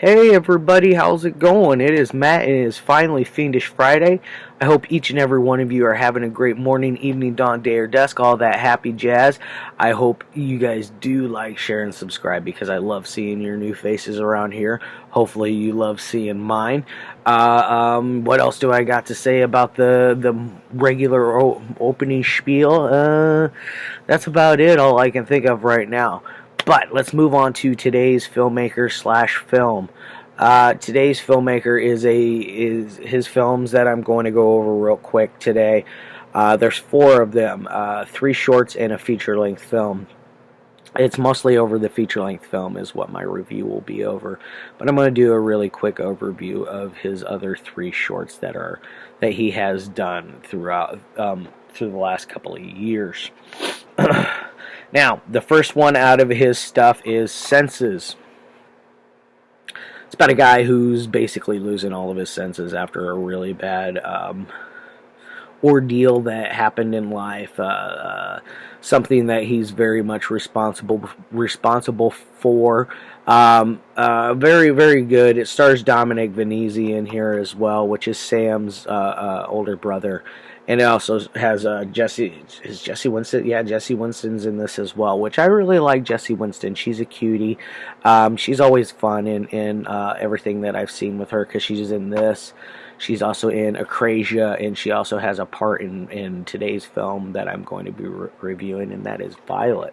Hey everybody, how's it going? It is Matt and it is finally Fiendish Friday. I hope each and every one of you are having a great morning, evening, dawn, day, or dusk, all that happy jazz. I hope you guys do like, share, and subscribe because I love seeing your new faces around here. Hopefully you love seeing mine. What else do I got to say about the regular opening spiel? That's about it, all I can think of right now. But let's move on to today's filmmaker slash film. Today's filmmaker is his films that I'm going to go over real quick today. There's four of them, three shorts and a feature-length film. It's mostly over the feature-length film is what my review will be over, but I'm going to do a really quick overview of his other three shorts that he has done throughout through the last couple of years. Now, the first one out of his stuff is Senses. It's about a guy who's basically losing all of his senses after a really bad ordeal that happened in life. Something that he's very much responsible for. Very, very good. It stars Vainisi in here as well, which is Sam's older brother. And it also has Jesse Winston? Yeah, Jesse Winston's in this as well, which I really like Jesse Winston. She's a cutie. She's always fun in everything that I've seen with her because she's in this. She's also in Acrasia, and she also has a part in today's film that I'm going to be reviewing, and that is Violet.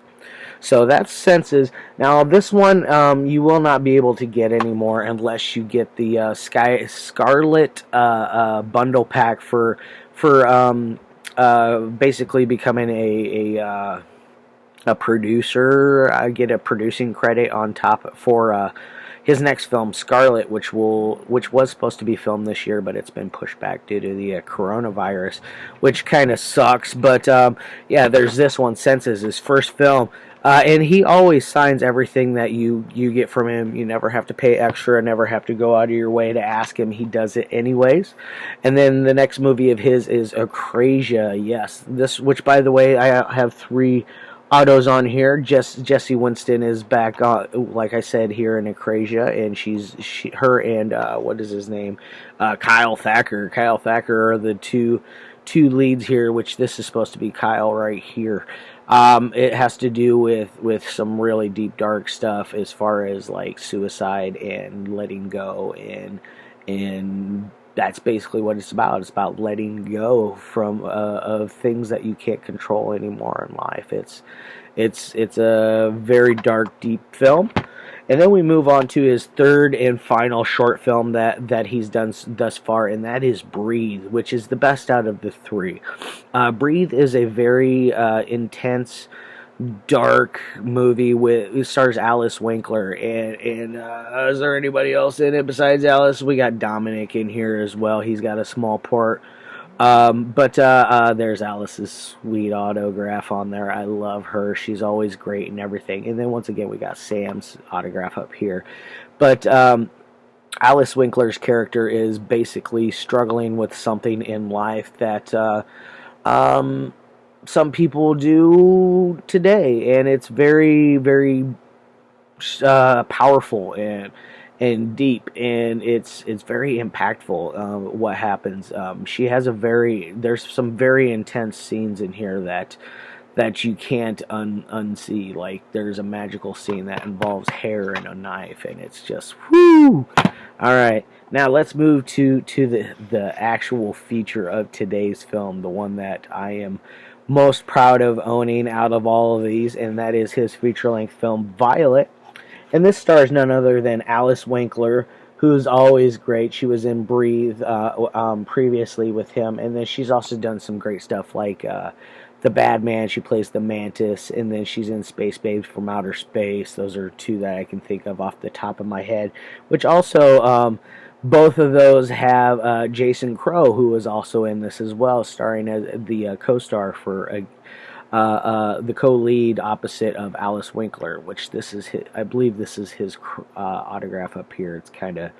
So that's Senses. Now, this one you will not be able to get anymore unless you get the Scarlet bundle pack for basically becoming a producer. I get a producing credit on top for his next film, Scarlet, which was supposed to be filmed this year, but it's been pushed back due to the coronavirus, which kind of sucks. But yeah, there's this one, Senses, his first film. And he always signs everything that you get from him. You never have to pay extra, never have to go out of your way to ask him. He does it anyways. And then the next movie of his is Acrasia. Yes, this, which by the way, I have three autos on here. Jesse Winston is back on, like I said, here in Acrasia, and her and what is his name? Kyle Thacker. Kyle Thacker are the two leads here, which this is supposed to be Kyle right here. It has to do with some really deep, dark stuff as far as like suicide and letting go, and that's basically what it's about. It's about letting go from of things that you can't control anymore in life. It's a very dark, deep film. And then we move on to his third and final short film that he's done thus far, and that is Breathe, which is the best out of the three. Breathe is a very intense, dark movie. It stars Alyss Winkler, and is there anybody else in it besides Alyss? We got Dominic in here as well. He's got a small part. But there's Alyss's sweet autograph on there. I love her. She's always great and everything. And then once again, we got Sam's autograph up here. But Alyss Winkler's character is basically struggling with something in life that some people do today, and it's very, very powerful and deep, and it's very impactful. What happens? She has there's some very intense scenes in here that you can't unsee. Like there's a magical scene that involves hair and a knife, and it's just whoo. All right, now let's move to the actual feature of today's film, the one that I am most proud of owning out of all of these, and that is his feature-length film Violet. And this stars none other than Alyss Winkler, who's always great. She was in Breathe previously with him, and then she's also done some great stuff like The Bad Man. She plays the Mantis, and then she's in Space Babes from Outer Space. Those are two that I can think of off the top of my head, which also both of those have Jason Crowe, who is also in this as well, starring as the co-star for the co-lead opposite of Alyss Winkler, which this is I believe this is his autograph up here. It's kind of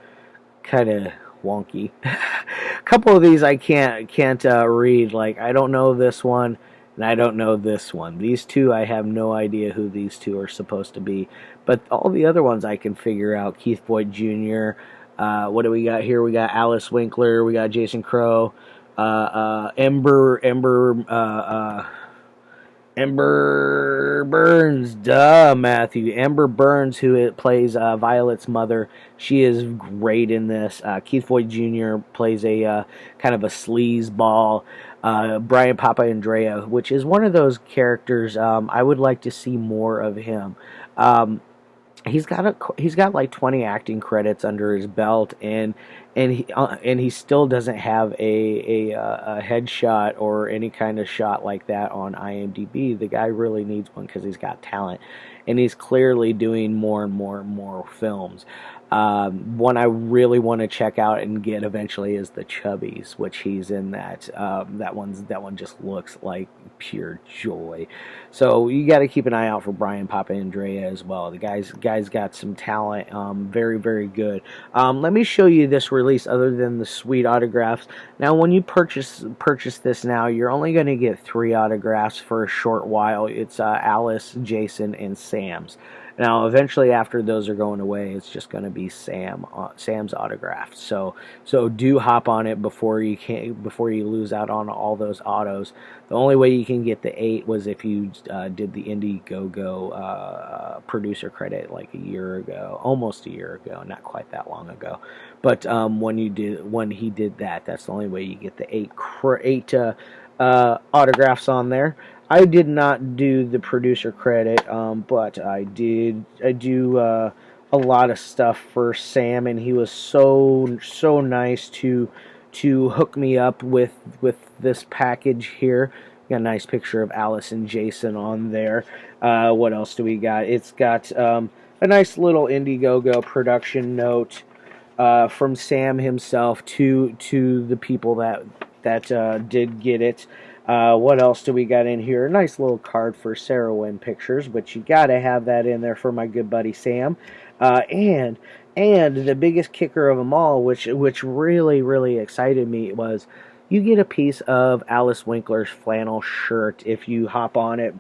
wonky. A couple of these I can't read. Like I don't know this one, and I don't know this one. These two, I have no idea who these two are supposed to be, but all the other ones I can figure out. Keith Voigt Jr. What do we got here? We got Alyss Winkler. We got Jason Crowe. Ember Burns, duh, Matthew. Ember Burns, who plays Violet's mother, she is great in this. Keith Voigt Jr. plays a kind of a sleaze ball. Brian Papandrea, which is one of those characters I would like to see more of him. He's got like 20 acting credits under his belt, and he still doesn't have a headshot or any kind of shot like that on IMDb. The guy really needs one because he's got talent, and he's clearly doing more and more and more films. One I really want to check out and get eventually is The Chubbies, which he's in that. That one just looks like pure joy. So you got to keep an eye out for Brian Papandrea as well. The guy's got some talent. Very, very good. Let me show you this release other than the sweet autographs. Now, when you purchase this now, you're only going to get 3 autographs for a short while. It's Alyss, Jason, and Sam's. Now, eventually, after those are going away, it's just going to be Sam's autograph. So do hop on it before you lose out on all those autos. The only way you can get the 8 was if you did the Indiegogo producer credit like almost a year ago, not quite that long ago. But when he did that, that's the only way you get the 8 autographs on there. I did not do the producer credit, but I do a lot of stuff for Sam, and he was so nice to hook me up with this package here. Got a nice picture of Alyss and Jason on there. What else do we got? It's got a nice little Indiegogo production note from Sam himself to the people that did get it. What else do we got in here? A nice little card for Sarah Wynn Pictures, but you got to have that in there for my good buddy Sam. And the biggest kicker of them all, which really, really excited me, was you get a piece of Alyss Winkler's flannel shirt if you hop on it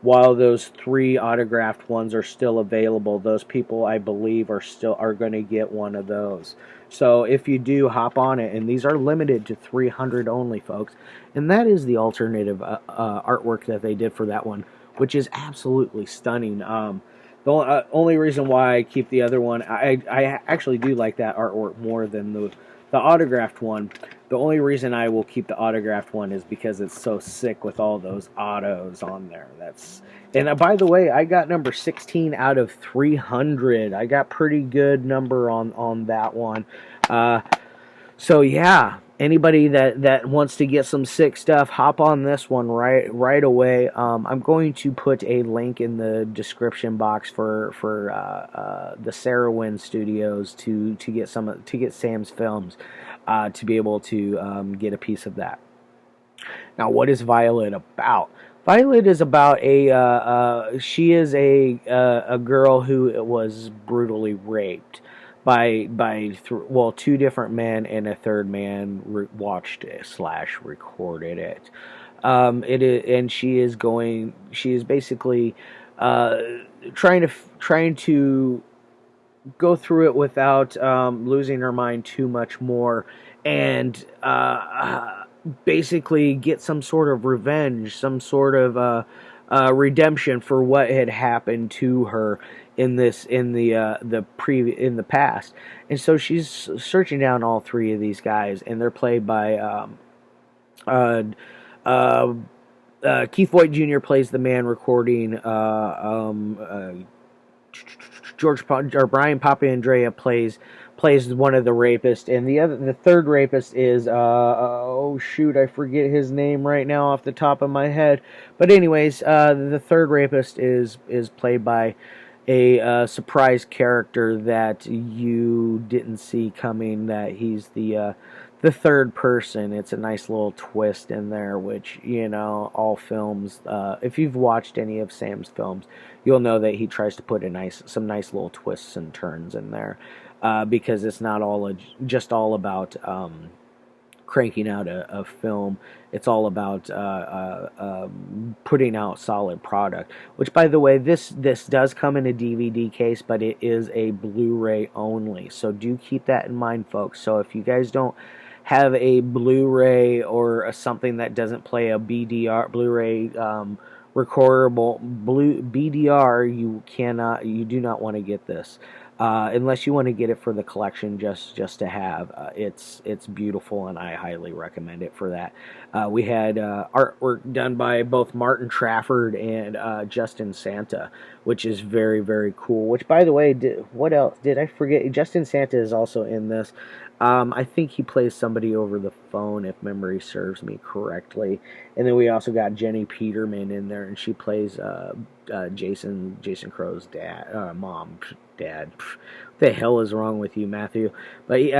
while those 3 autographed ones are still available. Those people, I believe, are going to get one of those. So if you do, hop on it, and these are limited to 300 only, folks. And that is the alternative artwork that they did for that one, which is absolutely stunning. The only reason why I keep the other one, I actually do like that artwork more than the autographed one. The only reason I will keep the autographed one is because it's so sick with all those autos on there. And by the way, I got number 16 out of 300. I got pretty good number on that one. So yeah, anybody that wants to get some sick stuff, hop on this one right away. I'm going to put a link in the description box for the Sarah Wynn Studios to get Sam's films, to be able to get a piece of that. Now, what is Violet about? Violet is about she is a girl who was brutally raped by 2 different men, and a third man watched it / recorded it. And she is basically trying to go through it without losing her mind too much more, and basically get some sort of revenge, some sort of redemption for what had happened to her in the past. And so she's searching down all 3 of these guys, and they're played by Keith Voigt Jr. plays the man recording. Brian Papandrea plays one of the rapists, and the third rapist is I forget his name right now off the top of my head. But anyways, the third rapist is played by a surprise character that you didn't see coming, that he's the third person. It's a nice little twist in there, which, all films, if you've watched any of Sam's films, you'll know that he tries to put some nice little twists and turns in there, because it's not just all about cranking out a film. It's all about putting out solid product. Which, by the way, this does come in a DVD case, but it is a Blu-ray only. So do keep that in mind, folks. So if you guys don't have a Blu-ray or something that doesn't play a BDR Blu-ray recordable BDR, you do not want to get this. Unless you want to get it for the collection, just to have. It's beautiful, and I highly recommend it for that. We had artwork done by both Martin Trafford and Justin Tsantsa, which is very, very cool. Which, by the way, what else did I forget? Justin Tsantsa is also in this. I think he plays somebody over the phone, if memory serves me correctly. And then we also got Jennie Peterman in there, and she plays Jason Crowe's dad. What the hell is wrong with you, Matthew? But he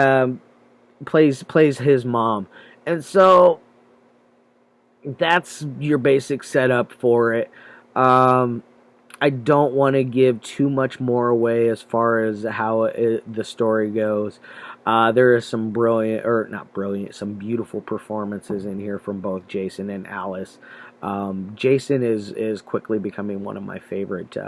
plays his mom, and so that's your basic setup for it. I don't want to give too much more away as far as how the story goes. There is some some beautiful performances in here from both Jason and Alyss. Jason is quickly becoming one of my favorite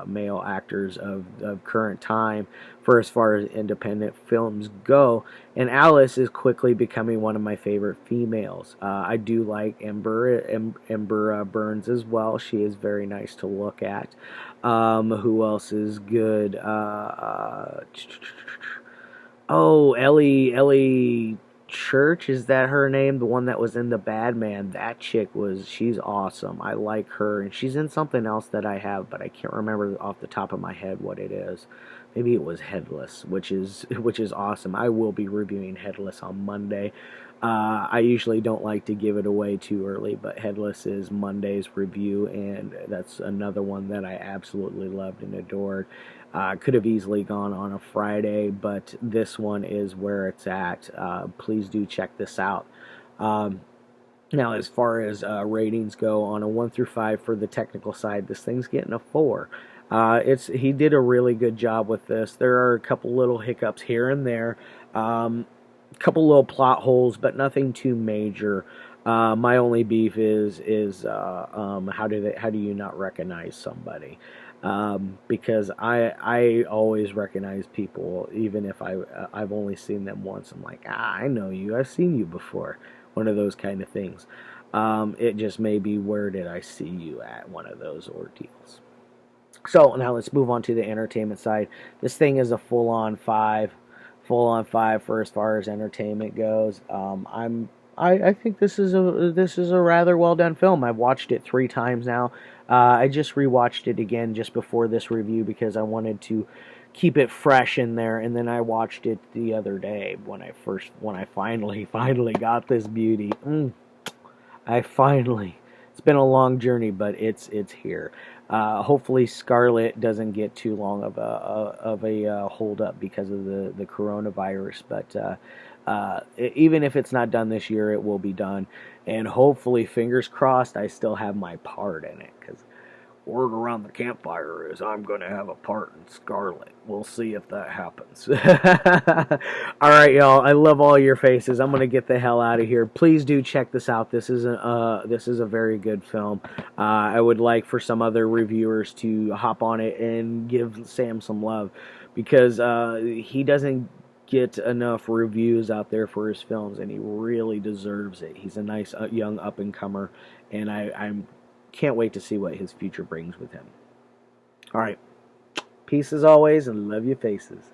male actors of current time for as far as independent films go, and Alyss is quickly becoming one of my favorite females. I do like Ember Burns as well. She is very nice to look at. Who else is good? Ellie Church, is that her name? The one that was in The Bad Man. That chick she's awesome. I like her, and she's in something else that I have, but I can't remember off the top of my head what it is. Maybe it was Headless, which is awesome. I will be reviewing Headless on Monday. I usually don't like to give it away too early, but Headless is Monday's review, and that's another one that I absolutely loved and adored. Could have easily gone on a Friday, but this one is where it's at. Please do check this out. Now, as far as ratings go, on a 1 through 5 for the technical side, this thing's getting a 4. He did a really good job with this. There are a couple little hiccups here and there, couple little plot holes, but nothing too major. My only beef is how do you not recognize somebody? Because I always recognize people, even if I've only seen them once. I'm like, I know you. I've seen you before. One of those kind of things. It just may be, where did I see you at? One of those ordeals. So now let's move on to the entertainment side. This thing is a full-on 5 for as far as entertainment goes. I think this is a rather well done film. I've watched it 3 times now. I just rewatched it again just before this review because I wanted to keep it fresh in there, and then I watched it the other day when I finally got this beauty. It's been a long journey, but it's here. Hopefully Scarlet doesn't get too long of a hold up because of the coronavirus, but even if it's not done this year, it will be done, and hopefully, fingers crossed, I still have my part in it, because word around the campfire is I'm going to have a part in Scarlet. We'll see if that happens. Alright, y'all, I love all your faces. I'm going to get the hell out of here. Please do check this out. This is a very good film. I would like for some other reviewers to hop on it and give Sam some love, because he doesn't get enough reviews out there for his films, and he really deserves it. He's a nice young up-and-comer, and I can't wait to see what his future brings with him. Alright, peace as always, and love your faces.